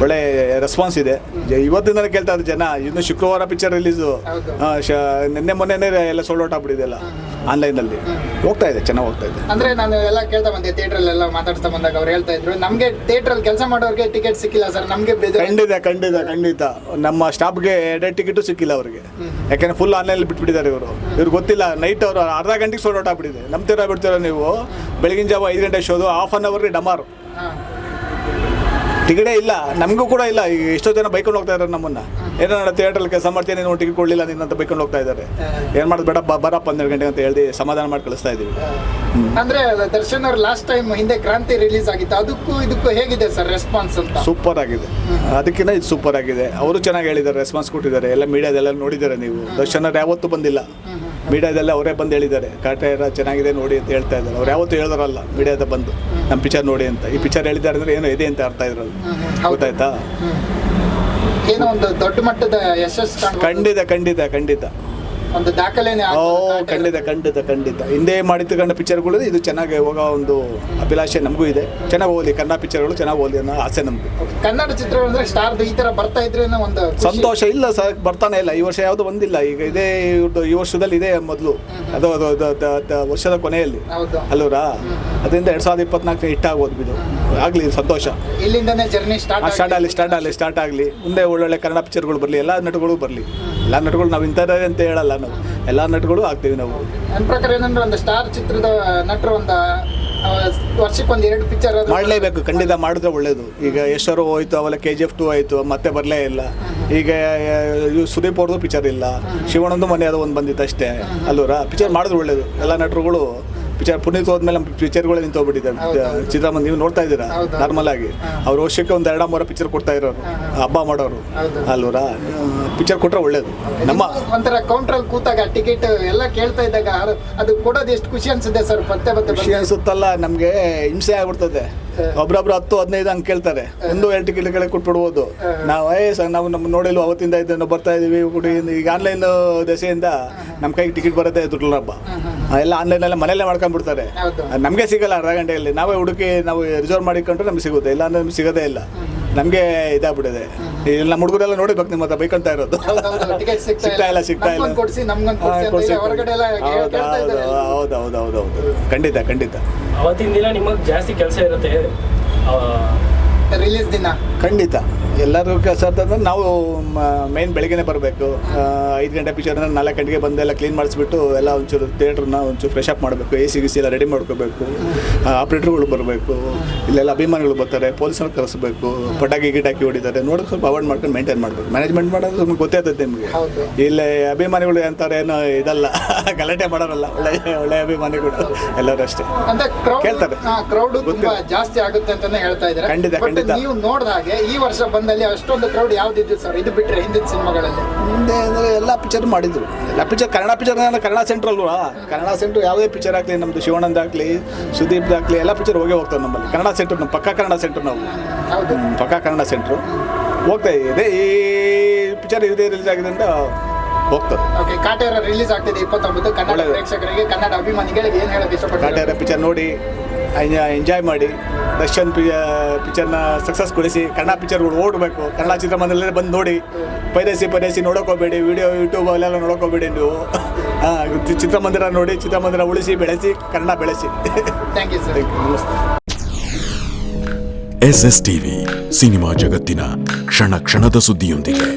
ಒಳ್ಳೆ ರೆಸ್ಪಾನ್ಸ್ ಇದೆ. ಇವತ್ತಿಂದಲೇ ಕೇಳ್ತಾ ಇದ್ದಾರೆ ಜನ. ಇನ್ನು ಶುಕ್ರವಾರ ಪಿಕ್ಚರ್ ರಿಲೀಸು, ನಿನ್ನೆ ಮೊನ್ನೆ ಎಲ್ಲ ಸೋಲ್ಡ್ ಔಟ್ ಆಗ್ಬಿಟ್ಟಿದೆಲ್ಲ ಆನ್ಲೈನಲ್ಲಿ. ಹೋಗ್ತಾ ಇದೆ, ಚೆನ್ನಾಗಿ ಹೋಗ್ತಾ ಇದೆ. ಅಂದ್ರೆ ನಾನು ಎಲ್ಲ ಕೇಳ್ತಾ ಬಂದೆ, ಥಿಯೇಟ್ರಲ್ಲೆಲ್ಲ ಮಾತಾಡ್ತಾ ಬಂದಾಗ ಅವ್ರು ಹೇಳ್ತಾ ಇದ್ರು, ನಮಗೆ ಥಿಯೇಟ್ರಲ್ಲಿ ಕೆಲಸ ಮಾಡೋರಿಗೆ ಟಿಕೆಟ್ ಸಿಕ್ಕಿಲ್ಲ ಸರ್, ನಮಗೆ ಖಂಡಿತ ನಮ್ಮ ಸ್ಟಾಫ್ಗೆ 2 ಟಿಕೆಟು ಸಿಕ್ಕಿಲ್ಲ ಅವ್ರಿಗೆ. ಯಾಕೆಂದ್ರೆ ಫುಲ್ ಆನ್ಲೈನಲ್ಲಿ ಬಿಟ್ಬಿಟ್ಟಿದ್ದಾರೆ ಇವ್ರು ಗೊತ್ತಿಲ್ಲ. ನೈಟ್ ಅವರು ಅರ್ಧ ಗಂಟೆಗೆ ಸೋಲ್ಡ್ ಔಟ್ ಆಗ್ಬಿಟ್ಟಿದೆ. ನಂಬ್ತೀರಾ ಬಿಡ್ತೀರಾ ನೀವು? ಬೆಳಗಿನ ಜಾವ 5 ಗಂಟೆ ಶೋದು, ಹಾಫ್ ಅನ್ ಅವರ್ಗೆ ಡಮಾರು, ಟಿಕೆಟೇ ಇಲ್ಲ. ನಮಗೂ ಕೂಡ ಇಲ್ಲ. ಈಗ ಎಷ್ಟೋ ಜನ ಬೈಕೊಂಡು ಹೋಗ್ತಾ ಇದ್ದಾರೆ ನಮ್ಮನ್ನ. ಏನೋ ಥಿಯೇಟ್ರಲ್ಲಿ ಕೆಲಸ ಮಾಡ್ತೀನಿ, ನೀನು ಟಿಕೆಟ್ ಕೊಡಲಿಲ್ಲ ನಿನ್ನಂತ ಬೈಕೊಂಡು ಹೋಗ್ತಾ ಇದ್ದಾರೆ. ಏನು ಮಾಡೋದು ಬೇಡ, ಬರಪ್ಪ 12 ಗಂಟೆ ಅಂತ ಹೇಳಿ ಸಮಾಧಾನ ಮಾಡಿ ಕಳಿಸ್ತಾ ಇದ್ದೀವಿ. ಅಂದ್ರೆ ದರ್ಶನ್ ಅವ್ರು ಲಾಸ್ಟ್ ಟೈಮ್ ಹಿಂದೆ ಕ್ರಾಂತಿ ರಿಲೀಸ್ ಆಗಿತ್ತು, ಅದಕ್ಕೂ ಇದಕ್ಕೂ ಹೇಗಿದೆ ಸರ್ ರೆಸ್ಪಾನ್ಸ್ ಅಂತ? ಸೂಪರ್ ಆಗಿದೆ, ಅದಕ್ಕಿಂತ ಇದು ಸೂಪರ್ ಆಗಿದೆ. ಅವರು ಚೆನ್ನಾಗಿ ಹೇಳಿದ್ದಾರೆ, ರೆಸ್ಪಾನ್ಸ್ ಕೊಟ್ಟಿದ್ದಾರೆ. ಎಲ್ಲ ಮೀಡಿಯಾದೆಲ್ಲ ನೋಡಿದ್ದಾರೆ ನೀವು. ದರ್ಶನ್ ಅವ್ರು ಯಾವತ್ತೂ ಬಂದಿಲ್ಲ, ಮೀಡಿಯಾದೆಲ್ಲ ಅವರೇ ಬಂದು ಹೇಳಿದ್ದಾರೆ, ಕಾಟೇರ ಚೆನ್ನಾಗಿದೆ ನೋಡಿ ಅಂತ ಹೇಳ್ತಾ ಇದ್ದಾರೆ. ಅವ್ರು ಯಾವತ್ತೂ ಹೇಳಿದಾರಲ್ಲ ಮೀಡಿಯಾದ ಬಂದು ನಮ್ಮ ಪಿಕ್ಚರ್ ನೋಡಿ ಅಂತ. ಈ ಪಿಕ್ಚರ್ ಹೇಳಿದ್ದಾರೆ ಅಂದರೆ ಏನೋ ಇದೆ ಅಂತ ಅರ್ಥ ಇದ್ರಲ್ಲ, ಗೊತ್ತಾಯ್ತಾ? ಏನೋ ಒಂದು ದೊಡ್ಡ ಮಟ್ಟದ ಯಶಸ್ಸು ಖಂಡಿತ ಒಂದು ದಾಖಲೆನೇ. ಖಂಡಿತ ಹಿಂದೆ ಮಾಡಿರ್ತಕ್ಕಂಥ ಪಿಕ್ಚರ್ಗಳು ಇದು ಚೆನ್ನಾಗಿ ಹೋಗೋ ಒಂದು ಅಭಿಲಾಷೆ ನಮಗೂ ಇದೆ. ಚೆನ್ನಾಗಿ ಹೋಗಲಿ, ಕನ್ನಡ ಪಿಕ್ಚರ್ಗಳು ಚೆನ್ನಾಗಿ ಹೋಗಲಿ ಅನ್ನೋ ಆಸೆ ನಮ್ಗೆ. ಕನ್ನಡ ಚಿತ್ರಗಳು ಅಂದ್ರೆ ಸ್ಟಾರ್ದು ಈ ತರ ಬರ್ತಾ ಇದ್ರೆ ಒಂದು ಸಂತೋಷ. ಇಲ್ಲ ಸರ್, ಬರ್ತಾನೆ ಇಲ್ಲ. ಈ ವರ್ಷ ಯಾವುದು ಬಂದಿಲ್ಲ. ಈಗ ಇದೇ ಈ ವರ್ಷದಲ್ಲಿ ಇದೆ ಮೊದಲು, ಅದು ವರ್ಷದ ಕೊನೆಯಲ್ಲಿ ಅಲ್ಲೂರಾ. ಅದರಿಂದ 2024 ಹಿಟ್ ಆಗೋದು ಇದು ಆಗಲಿ, ಸಂತೋಷ. ಇಲ್ಲಿಂದನೇ ಜರ್ನಿ ಸ್ಟಾರ್ಟ್ ಆಗಲಿ. ಮುಂದೆ ಒಳ್ಳೊಳ್ಳೆ ಕನ್ನಡ ಪಿಕ್ಚರ್ಗಳು ಬರಲಿ, ಎಲ್ಲ ನಟಗಳು ಬರಲಿ. ಎಲ್ಲ ನಟಗಳು ನಾವು ಇಂಥದ್ದೇ ಅಂತ ಹೇಳಲ್ಲ, ನಾವು ಎಲ್ಲ ನಟಗಳು ಆಗ್ತೀವಿ ನಾವು. ನನ್ನ ಪ್ರಕಾರ ಏನಂದ್ರೆ ಒಂದು ಸ್ಟಾರ್ ಚಿತ್ರದ ನಟರು ಒಂದು ವರ್ಷಕ್ಕೊಂದು 2 ಪಿಕ್ಚರ್ ಮಾಡಲೇಬೇಕು. ಖಂಡಿತ ಮಾಡಿದ್ರೆ ಒಳ್ಳೇದು. ಈಗ ಯಶರು ಹೋಯ್ತು, ಅವೆಲ್ಲ KGF 2 ಆಯಿತು, ಮತ್ತೆ ಬರಲೇ ಇಲ್ಲ. ಈಗ ಸುದೀಪ್ ಅವ್ರದ್ದು ಪಿಕ್ಚರ್ ಇಲ್ಲ, ಶಿವಣ್ಣಂದು ಮನೆ ಅದು ಒಂದು ಬಂದಿತ್ತು ಅಷ್ಟೇ ಅಲ್ಲೂರ. ಪಿಕ್ಚರ್ ಮಾಡಿದ್ರೆ ಒಳ್ಳೇದು. ಎಲ್ಲ ನಟರುಗಳು ಪಿಕ್ಚರ್ ಪುನೀತ್ ಹೋದ್ಮೇಲೆ ನಮ್ಮ ಪಿಕ್ಚರ್ಗಳೇ ನಿಂತೋಗ್ಬಿಟ್ಟಿದ್ದಾರೆ. ಚಿತ್ರಮಂದಿರ ನೀವು ನೋಡ್ತಾ ಇದ್ದೀರಾ ನಾರ್ಮಲ್ ಆಗಿ. ಅವ್ರು ವರ್ಷಕ್ಕೆ ಒಂದು 2-3 ಪಿಕ್ಚರ್ ಕೊಡ್ತಾ ಇರೋರು, ಹಬ್ಬ ಮಾಡೋರು ಅಲ್ವರಾ. ಪಿಕ್ಚರ್ ಕೊಟ್ಟರೆ ಒಳ್ಳೇದು. ನಮ್ಮ ಒಂಥರ ಕೌಂಟ್ರಲ್ಲಿ ಕೂತಾಗ ಟಿಕೆಟ್ ಎಲ್ಲ ಕೇಳ್ತಾ ಇದ್ದಾಗ ಅದು ಕೊಡೋದು ಎಷ್ಟು ಖುಷಿ ಅನ್ಸುತ್ತೆ ಸರ್? ಖುಷಿ ಅನ್ಸುತ್ತಲ್ಲ, ನಮಗೆ ಹಿಂಸೆ ಆಗ್ಬಿಡ್ತದೆ. ಒಬ್ರೊಬ್ರು 10-15 ಹಂಗೆ ಕೇಳ್ತಾರೆ. 1-2 ಟಿಕೆಟ್ಗಳೇ ಕೊಟ್ಬಿಡ್ಬೋದು. ನಾವು ನಮ್ಮ ನೋಡಿಲ್ವ ಅವತ್ತಿಂದ ಇದನ್ನು ಬರ್ತಾ ಇದೀವಿ. ಈಗ ಆನ್ಲೈನ್ ದೆಸೆಯಿಂದ ನಮ್ಮ ಕೈಗೆ ಟಿಕೆಟ್ ಬರುತ್ತೆ ದುಡ್ಡಲ್ಲಪ್ಪ. ಎಲ್ಲ ಆನ್ಲೈನಲ್ಲೇ ಮನೆಯಲ್ಲೇ ಮಾಡ್ಕೊಂಡ್ಬಿಡ್ತಾರೆ. ನಮಗೆ ಸಿಗಲ್ಲ ಅರ್ಧ ಗಂಟೆಯಲ್ಲಿ. ನಾವೇ ಹುಡುಕಿ ನಾವು ರಿಸರ್ವ್ ಮಾಡಿಕೊಂಡ್ರೆ ನಮ್ಗೆ ಸಿಗುತ್ತೆ, ಇಲ್ಲ ಅಂದ್ರೆ ನಮ್ಗೆ ಸಿಗೋದೇ ಇಲ್ಲ. ನಮಗೆ ಇದಾಗ್ಬಿಟ್ಟಿದೆ. ಇಲ್ಲಿ ನಮ್ಮ ಹುಡುಗರೆಲ್ಲ ನೋಡಿಬೇಕು ನಿಮ್ಮ ಹತ್ರ ಬೈಕೊಂತ ಇರೋದು. ಸಿಗ್ತಾ ಇಲ್ಲ. ಹೌದು ಖಂಡಿತ. ಅವತ್ತಿನ ದಿನ ನಿಮಗೆ ಜಾಸ್ತಿ ಕೆಲಸ ಇರುತ್ತೆ, ರಿಲೀಸ್ ದಿನ. ಖಂಡಿತ ಎಲ್ಲರೂ ಕೆಲಸ ಅಂತಂದ್ರೆ ನಾವು ಮೇನ್ ಬೆಳಗ್ಗೆನೇ ಬರಬೇಕು. 5 ಗಂಟೆ ಪಿಕ್ಚರ್ 4 ಗಂಟೆಗೆ ಬಂದೆಲ್ಲ ಕ್ಲೀನ್ ಮಾಡಿಸ್ಬಿಟ್ಟು ಎಲ್ಲ ಒಂಚೂರು ಥಿಯೇಟ್ರನ್ನ ಒಂಚೂರು ಫ್ರೆಶ್ ಅಪ್ ಮಾಡಬೇಕು. AC ಎಲ್ಲ ರೆಡಿ ಮಾಡ್ಕೋಬೇಕು. ಆಪ್ರೇಟರ್ಗಳು ಬರಬೇಕು. ಇಲ್ಲೆಲ್ಲ ಅಭಿಮಾನಿಗಳು ಬರ್ತಾರೆ, ಪೊಲೀಸರು ಕರೆಸಬೇಕು. ಪಟಾಕಿ ಗಿಟಾಕಿ ಹೊಡಿತಾರೆ, ನೋಡೋಕೆ ಸ್ವಲ್ಪ ಅವಾಯ್ಡ್ ಮಾಡ್ಕೊಂಡು ಮೇಂಟೈನ್ ಮಾಡಬೇಕು. ಮ್ಯಾನೇಜ್ಮೆಂಟ್ ಮಾಡೋದು ನಮ್ಗೆ ಗೊತ್ತೇ ಆಗ್ತದೆ ನಿಮಗೆ. ಇಲ್ಲಿ ಅಭಿಮಾನಿಗಳು ಅಂತಾರೆ ಏನೋ ಇದಲ್ಲ, ಗಲಾಟೆ ಮಾಡೋರಲ್ಲ. ಒಳ್ಳೆ ಅಭಿಮಾನಿಗಳು ಎಲ್ಲರೂ ಅಷ್ಟೇ ಕೇಳ್ತಾರೆ. ಕ್ರೌಡ್ ತುಂಬಾ ಜಾಸ್ತಿ ಆಗುತ್ತೆ ಅಂತಾನೆ ಹೇಳ್ತಾ ಇದ್ದಾರೆ. ಖಂಡಿತ ನೀವು ನೋಡಿದಾಗೆ ಈ ವರ್ಷ ಬಂದಲ್ಲಿ ಅಷ್ಟೊಂದು ಕ್ರೌಡ್ ಯಾವ್ದಿದ್ದು ಸರ್? ಇದು ಬಿಟ್ಟರೆ ಹಿಂದಿನ ಸಿನಿಮಾಗಳಲ್ಲಿ ಮುಂದೆ ಅಂದರೆ ಎಲ್ಲ ಪಿಕ್ಚರ್ ಮಾಡಿದ್ರು. ಎಲ್ಲ picture Kannada picture Kannada centre ಅಲ್ವಾ. ಕನ್ನಡ ಸೆಂಟ್ರ್ ಯಾವುದೇ ಪಿಕ್ಚರ್ ಆಗಲಿ, ನಮ್ಮದು ಶಿವಣ್ಣಂದಾಗಲಿ ಸುದೀಪ್ದಾಗಲಿ ಎಲ್ಲ ಪಿಕ್ಚರ್ ಹೋಗ್ತಾರೆ ನಮ್ಮಲ್ಲಿ. ಕನ್ನಡ ಸೆಂಟ್ರ್ ನಮ್ಮ ಪಕ್ಕಾ ಕನ್ನಡ ಸೆಂಟ್ರ್. ನಾವು ಪಕ್ಕಾ ಕನ್ನಡ ಸೆಂಟ್ರು ಹೋಗ್ತಾ ಇದೆ. ಈ ಪಿಕ್ಚರ್ ಇದೇ ರಿಲೀಸ್ ಆಗಿದೆ ಅಂತ ಹೋಗ್ತದೆ. ಓಕೆ, ಕಾಟೇರ ರಿಲೀಸ್ ಆಗ್ತಿದೆ 29. ಕನ್ನಡ ಪ್ರೇಕ್ಷಕರಿಗೆ, ಕನ್ನಡ ಅಭಿಮಾನಿಗಳಿಗೆ ಏನು ಹೇಳೋಕೆ ಇಷ್ಟಪಡ್ತಾರೆ? ಕಾಟೇರ ಪಿಕ್ಚರ್ ನೋಡಿ ಎಂಜಾಯ್ ಮಾಡಿ. ದರ್ಶನ್ ಪಿಕ್ಚರ್ನ ಸಕ್ಸಸ್ಗೊಳಿಸಿ. ಕನ್ನಡ ಪಿಕ್ಚರ್ಗಳು ಓಡಬೇಕು. ಕನ್ನಡ ಚಿತ್ರಮಂದಿರದಲ್ಲೇ ಬಂದು ನೋಡಿ. ಪೈರೇಸಿ ನೋಡೋಕೋಬೇಡಿ. ವಿಡಿಯೋ ಯೂಟ್ಯೂಬ್ ಅಲ್ಲೆಲ್ಲ ನೋಡೋಕೋಬೇಡಿ ನೀವು. ಚಿತ್ರಮಂದಿರ ನೋಡಿ, ಚಿತ್ರಮಂದಿರ ಉಳಿಸಿ, ಬೆಳೆಸಿ, ಕನ್ನಡ ಬೆಳೆಸಿ. Thank you sir. ನಮಸ್ತೆ. SS TV ಸಿನಿಮಾ ಜಗತ್ತಿನ ಕ್ಷಣ ಕ್ಷಣದ ಸುದ್ದಿಯೊಂದಿಗೆ.